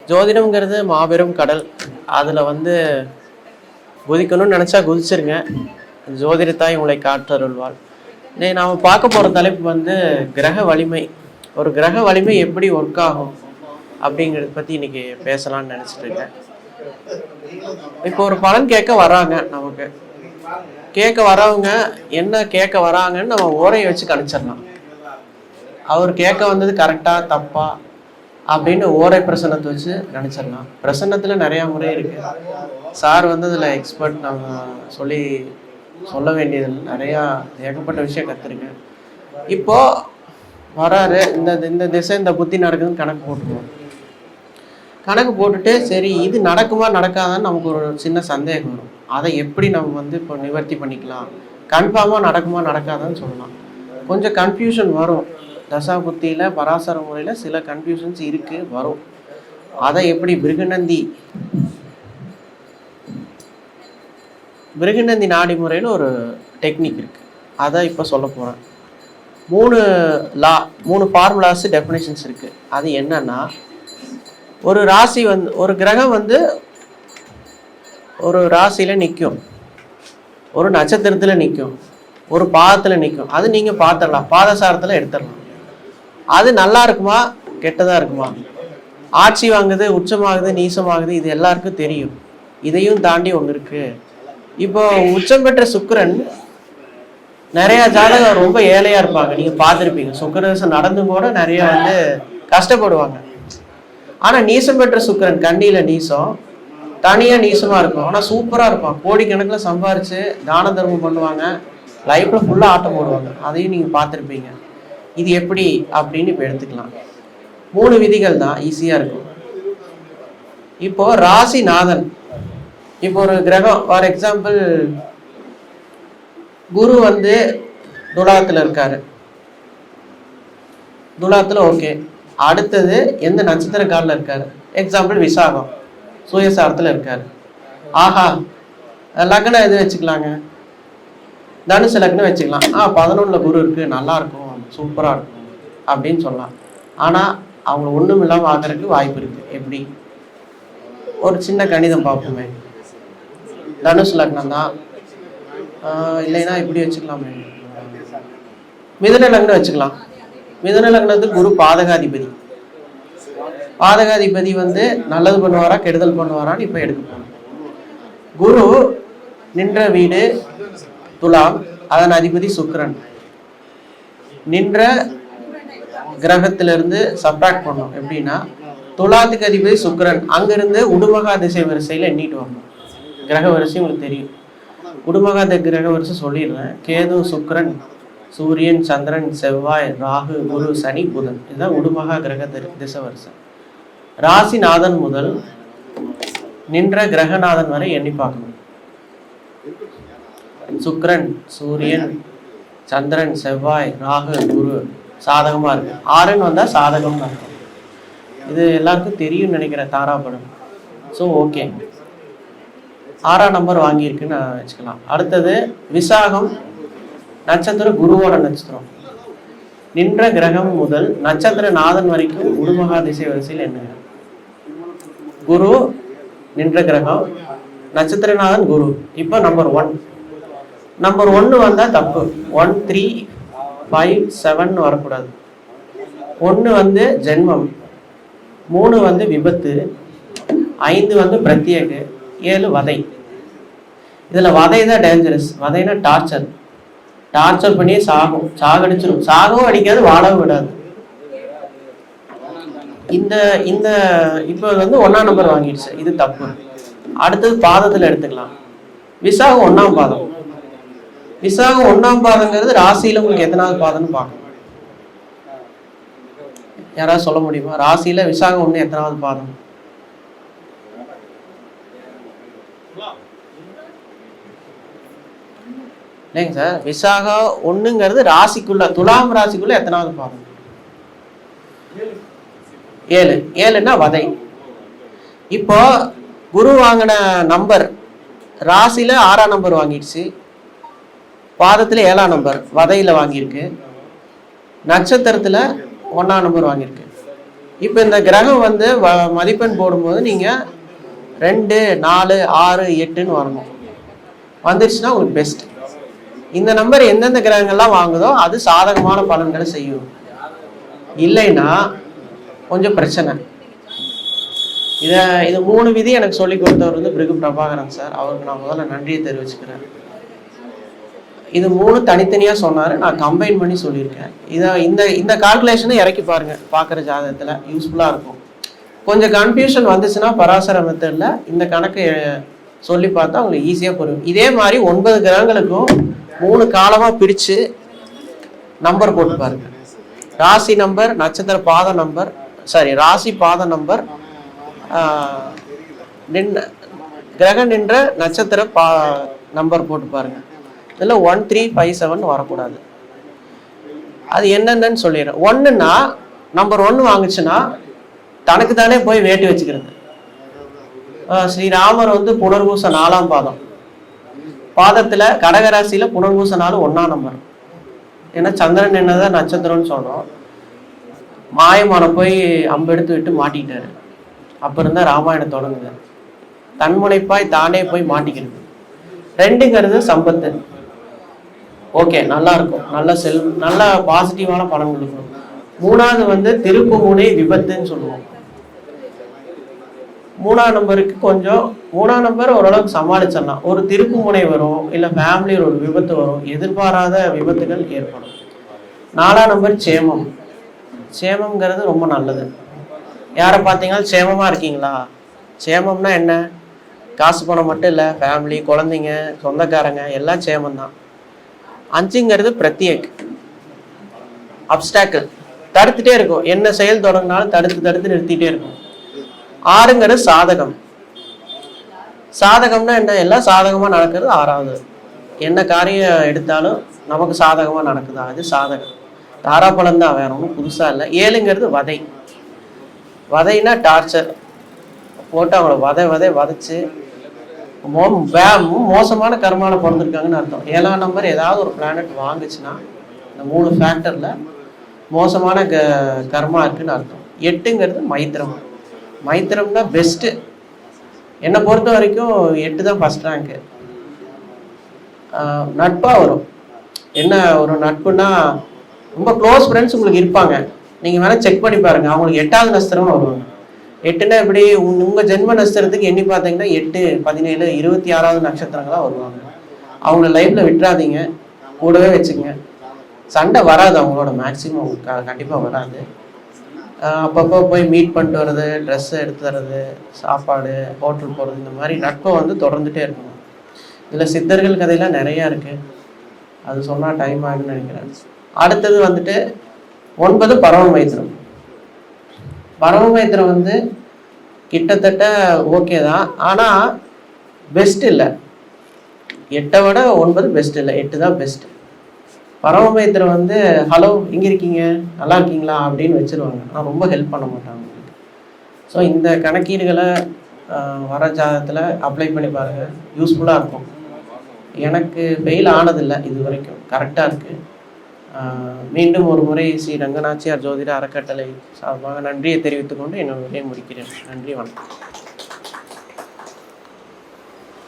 ஜோதிடம்ங்கிறது மாபெரும் கடல். அதில் குதிக்கணும்னு நினச்சா குதிச்சிருங்க. ஜோதிடத்தாய் உங்களை காற்றருள்வாள். இன்னைக்கு நாம் பார்க்க போகிற தலைப்பு கிரக வலிமை. ஒரு கிரக வலிமை எப்படி ஒர்க் ஆகும் அப்படிங்கிறத பற்றி இன்னைக்கு பேசலாம்னு நினச்சிட்டு இருக்கேன். இப்போ ஒரு பலன் கேட்க வராங்க. நமக்கு கேட்க வரவங்க என்ன கேட்க வராங்கன்னு நம்ம ஓரையை வச்சு கணிச்சிடலாம். அவர் கேட்க வந்தது கரெக்டாக தப்பா அப்படின்னு ஓரை பிரசன்னத்தை வச்சு நினச்சிடலாம். பிரசன்னத்தில் நிறையா முறை இருக்குது. சார் அதில் எக்ஸ்பர்ட். நம்ம சொல்ல வேண்டியது நிறையா ஏகப்பட்ட விஷயம் கற்றுருக்கேன். இப்போது வராரு, இந்த திசை இந்த புத்தி நடக்குதுன்னு கணக்கு போட்டுருவோம். கணக்கு போட்டுட்டு சரி இது நடக்குமா நடக்காதான்னு நமக்கு ஒரு சின்ன சந்தேகம் வரும். அதை எப்படி நம்ம இப்போ நிவர்த்தி பண்ணிக்கலாம், கன்ஃபார்மாக நடக்குமா நடக்காதான்னு சொல்லலாம். கொஞ்சம் கன்ஃபியூஷன் வரும். தசா புத்தியில் பராசர முறையில் சில கன்ஃபியூஷன்ஸ் இருக்குது, வரும். அதை எப்படி பிருகுநந்தி நாடி முறையில் ஒரு டெக்னிக் இருக்குது. அதை இப்போ சொல்ல போகிறேன். 3 ஃபார்முலாஸ் டெஃபினேஷன்ஸ் இருக்குது. அது என்னன்னா, ஒரு ராசி ஒரு கிரகம் ஒரு ராசியில் நிற்கும், ஒரு நட்சத்திரத்தில் நிற்கும், ஒரு பாதத்தில் நிற்கும். அது நீங்கள் பார்த்துடலாம், பாதசாரத்தில் எடுத்துடலாம். அது நல்லா இருக்குமா கெட்டதாக இருக்குமா, ஆட்சி வாங்குது, உச்சமாகுது, நீசமாகுது, இது எல்லாருக்கும் தெரியும். இதையும் தாண்டி ஒன்று இருக்குது. இப்போ உச்சம் பெற்ற சுக்கிரன் நிறையா ஜாதகம் ரொம்ப ஏழையாக இருப்பாங்க. நீங்கள் பார்த்துருப்பீங்க. சுக்கிரதசை நடந்தும் கூட நிறைய கஷ்டப்படுவாங்க. ஆனால் நீசம் பெற்ற சுக்கிரன் கண்ணியில் நீசம், தனியாக நீசமாக இருக்கும். ஆனால் சூப்பராக இருப்பான். கோடிக்கணக்கில் சம்பாரித்து தான தர்மம் பண்ணுவாங்க, லைஃப்பில் ஃபுல்லாக ஆட்டம் போடுவாங்க. அதையும் நீங்கள் பார்த்துருப்பீங்க. இது எப்படி அப்படின்னு இப்போ எடுத்துக்கலாம். 3 விதிகள் தான், ஈஸியாக இருக்கும். இப்போது ராசிநாதன், இப்போ ஒரு கிரகம் ஃபார் எக்ஸாம்பிள் குரு துலாத்தில் இருக்காரு. துலாத்தில் ஓகே. அடுத்தது எந்த நட்சத்திர காலில் இருக்காரு? எக்ஸாம்பிள் விசாகம், சுயசாரத்தில் இருக்காரு. ஆஹா, லக்னம் எது வச்சுக்கலாங்க? தனுசு லக்னம் வச்சுக்கலாம். 11ல் குரு இருக்குது, நல்லா இருக்கும், சூப்பராக இருக்கும் அப்படின்னு சொல்லலாம். ஆனால் அவங்க ஒன்றும் இல்லாமல் ஆகிறதுக்கு வாய்ப்பு இருக்குது. எப்படி? ஒரு சின்ன கணிதம் பார்ப்போமே. தனுசு லக்னம் தான், இல்லைன்னா இப்படி வச்சுக்கலாமே, மிதுன லக்னம் வச்சுக்கலாம். மிதுன லக்னத்துக்கு குரு பாதகாதிபதி. பாதகாதிபதி நல்லது பண்ணுவாரா கெடுதல் பண்ணுவாரான்னு இப்போ எடுக்க போகணும். குரு நின்ற வீடு துலாம், அதன் அதிபதி சுக்கிரன். நின்ற கிரகத்திலிருந்து சப்ராக்ட் பண்ணணும். எப்படின்னா, துலாத்துக்கு அதிபதி சுக்கிரன், அங்கிருந்து உடுமகா திசை வரிசையில் எண்ணிட்டு வரணும். கிரக வரிசை உங்களுக்கு தெரியும். உடுமகா கிரக வரிசை சொல்லிடுறேன். கேது, சுக்கிரன், சூரியன், சந்திரன், செவ்வாய், ராகு, குரு, சனி, புதன். இதுதான் உடுமகா கிரக திசை வரிசை. ராசிநாதன் முதல் நின்ற கிரகநாதன் வரை எண்ணி பார்க்கணும். சுக்கிரன், சூரியன், சந்திரன், செவ்வாய், ராகு, குரு சாதகமாக இருக்கு. 6ன்னு வந்தால் சாதகமாக இருக்கும். இது எல்லாருக்கும் தெரியும்னு நினைக்கிறேன், தாராபடம். ஸோ ஓகே, 6ஆம் நம்பர் வாங்கியிருக்குன்னு நான் வச்சுக்கலாம். அடுத்தது விசாகம் நட்சத்திரம், குருவோட நட்சத்திரம். நின்ற கிரகம் முதல் நட்சத்திர நாதன் வரைக்கும் உடுமகா திசை வரிசையில் என்னங்க? குரு நின்ற கிரகம், நட்சத்திரநாதன் குரு. இப்போ நம்பர் 1 வந்தால் தப்பு. 1, 3, 5, 7 வரக்கூடாது. 1 ஜென்மம், 3 விபத்து, 5 பிரத்யேக, 7 வதை. இதில் வதை தான் டேஞ்சரஸ். வதைனா டார்ச்சர் பண்ணியே சாகும், சாகடிச்சிடும். சாகவும் அடிக்காது, வாழவும் விடாது. இந்த இப்போ 1ஆம் நம்பர் வாங்கிடுச்சு, இது தப்பு. அடுத்தது பாதத்தில் எடுத்துக்கலாம். விசாகம் 1ஆம் பாதம். விசாகம் 1ஆம் பாதங்கிறது ராசியில் உங்களுக்கு எத்தனாவது பாதம்னு பார்க்கணும். யாராவது சொல்ல முடியுமா? ராசியில் விசாகம் 1 எத்தனாவது பாதம்? இல்லைங்க சார், விசாகம் 1ங்கிறது ராசிக்குள்ள, துலாம் ராசிக்குள்ள எத்தனாவது பாதம்? 7ன்னா வதை. இப்போ குரு வாங்கின நம்பர் ராசியில 6ஆம் நம்பர் வாங்கிடுச்சு, பாதத்தில் 7ஆம் நம்பர், வதையில் வாங்கியிருக்கு, நட்சத்திரத்தில் 1ஆம் நம்பர் வாங்கியிருக்கு. இப்போ இந்த கிரகம் வந்து மதிப்பெண் போடும்போது நீங்கள் 2, 4, 6, 8ன்னு வரணும். வந்துருச்சுன்னா உங்களுக்கு பெஸ்ட். இந்த நம்பர் எந்தெந்த கிரகங்கள்லாம் வாங்குதோ அது சாதகமான பலன்களை செய்யும். இல்லைன்னா கொஞ்சம் பிரச்சனை. இது 3 விதி எனக்கு சொல்லி கொடுத்தவர் வந்து பிருகு பிரபாகரன் சார். அவருக்கு நான் முதல்ல நன்றியை தெரிவிச்சுக்கிறேன். இது 3 தனித்தனியாக சொன்னார், நான் கம்பைன் பண்ணி சொல்லியிருக்கேன். இந்த கால்குலேஷனை இறக்கி பாருங்க, பார்க்குற ஜாதகத்தில் யூஸ்ஃபுல்லாக இருக்கும். கொஞ்சம் கன்ஃபியூஷன் வந்துச்சுன்னா பராசர மெத்தடில் இந்த கணக்கு சொல்லி பார்த்தா உங்களுக்கு ஈஸியாக புரியும். இதே மாதிரி 9 கிரகங்களுக்கும் 3 காலமாக பிரித்து நம்பர் போட்டு பாருங்க. ராசி நம்பர், நட்சத்திர பாத நம்பர், ராசி பாத நம்பர், கிரகம் நின்ற நட்சத்திர நம்பர் போட்டு பாருங்க. இதில் 1, 3, 5, 7 வரக்கூடாது. அது என்னென்னு சொல்லிடுறேன். 1ன்னா நம்பர் 1 வாங்குச்சுன்னா தனக்கு தானே போய் வேட்டி வச்சுக்கிறது. ஸ்ரீராமர் வந்து புனர்பூச 4ஆம் பாதம், பாதத்தில் கடகராசியில் புனர்பூச 4 1ஆம் நம்பர். ஏன்னா சந்திரன் என்னதான் நட்சத்திரம்னு சொல்கிறோம். மாயமான போய் அம்பெடுத்து விட்டு மாட்டிக்கிட்டாரு. அப்போ இருந்தால் ராமாயணம் தொடங்குது. தன்முனைப்பாய் தானே போய் மாட்டிக்கிறது. 2ங்கிறது சம்பத்து. ஓகே, நல்லா இருக்கும், நல்ல பாசிட்டிவான பலன்கள் இருக்கும். 3வது வந்து திருப்பு முனை விபத்துன்னு சொல்லுவோம். 3ஆம் நம்பருக்கு கொஞ்சம் 3ஆம் நம்பர் ஓரளவுக்கு சமாளிச்சிடலாம். ஒரு திருப்பு முனை வரும், இல்லை ஃபேமிலியில் ஒரு விபத்து வரும், எதிர்பாராத விபத்துகள் ஏற்படும். 4ஆம் நம்பர் சேமம். சேமம்ங்கிறது ரொம்ப நல்லது. யாரை பார்த்தீங்கன்னா சேமமாக இருக்கீங்களா? சேமம்னா என்ன? காசு பணம் மட்டும் இல்லை, ஃபேமிலி, குழந்தைங்க, சொந்தக்காரங்க எல்லாம் சேமந்தான். 5ங்கிறது பிரத்யேக், அப்டாக்கிள், தடுத்துட்டே இருக்கும். என்ன செயல் தொடங்கினாலும் தடுத்து நிறுத்திட்டே இருக்கும். 6ங்கிறது சாதகம். சாதகம்னா என்ன? எல்லாம் சாதகமாக நடக்கிறது. 6வது என்ன காரியம் எடுத்தாலும் நமக்கு சாதகமாக நடக்குதா, அது சாதகம். தாராப்பழம் தான், வேற ஒன்றும் புதுசாக இல்லை. 7ங்கிறது வதை. வதைனா டார்ச்சர் போட்டு அவங்கள வதைச்சு மோசமான கர்மால பிறந்திருக்காங்கன்னு அர்த்தம். 7ஆம் நம்பர் ஏதாவது ஒரு பிளானட் வாங்குச்சுன்னா இந்த 3 ஃபேக்டரில் மோசமான கர்மா இருக்குன்னு அர்த்தம். 8ங்கிறது மைத்திரம். மைத்திரம்னா பெஸ்ட்டு. என்னை பொறுத்த வரைக்கும் 8 தான் ஃபர்ஸ்ட் ரேங்க்கு. நட்பாக வரும். என்ன ஒரு நட்புனா, ரொம்ப க்ளோஸ் ஃப்ரெண்ட்ஸ் உங்களுக்கு இருப்பாங்க. நீங்கள் வேணால் செக் பண்ணி பாருங்கள். அவங்களுக்கு 8வது நட்சத்திரம்னு வருவாங்க. 8ன்னா எப்படி? உங்கள் ஜென்ம நட்சத்திரத்துக்கு எண்ணி பார்த்தீங்கன்னா 8, 17, 26வது நட்சத்திரங்களாக வருவாங்க. அவங்க லைஃப்பில் விட்டுறாதீங்க, கூடவே வச்சுக்கங்க. சண்டை வராது அவங்களோட, மேக்ஸிமம் அவங்களுக்கு கண்டிப்பாக வராது. அப்பப்போ போய் மீட் பண்ணிட்டு வர்றது, ட்ரெஸ்ஸு எடுத்து தர்றது, சாப்பாடு, ஹோட்டல் போகிறது, இந்த மாதிரி நட்பை வந்து தொடர்ந்துகிட்டே இருக்கணும். இதில் சித்தர்கள் கதையெல்லாம் நிறையா இருக்குது, அது சொன்னால் டைம் ஆகுன்னு நினைக்கிறேன். அடுத்தது வந்துட்டு 9 பரமமைத்திரம். பரமமைத்திரம் வந்து கிட்டத்தட்ட ஓகே தான், ஆனால் பெஸ்ட் இல்லை. 8 விட 9 பெஸ்ட் இல்லை, 8 தான் பெஸ்ட்டு. பரமமைத்திரம் வந்து ஹலோ எங்கே இருக்கீங்க, நல்லா இருக்கீங்களா அப்படின்னு வச்சுருவாங்க. ஆனால் ரொம்ப ஹெல்ப் பண்ண மாட்டாங்க உங்களுக்கு. ஸோ இந்த கணக்கீடுகளை வர ஜாதகத்தில் அப்ளை பண்ணி பாருங்கள், யூஸ்ஃபுல்லாக இருக்கும். எனக்கு ஃபெயில் ஆனதில்லை இது வரைக்கும், கரெக்டாக இருக்குது. மீண்டும் ஒரு முறை ஸ்ரீ ரங்கநாச்சியார் ஜோதிட அறக்கட்டளை சார்பாக நன்றியை தெரிவித்துக்கொண்டு என்னுடைய முடிக்கிறேன். நன்றி, வணக்கம்.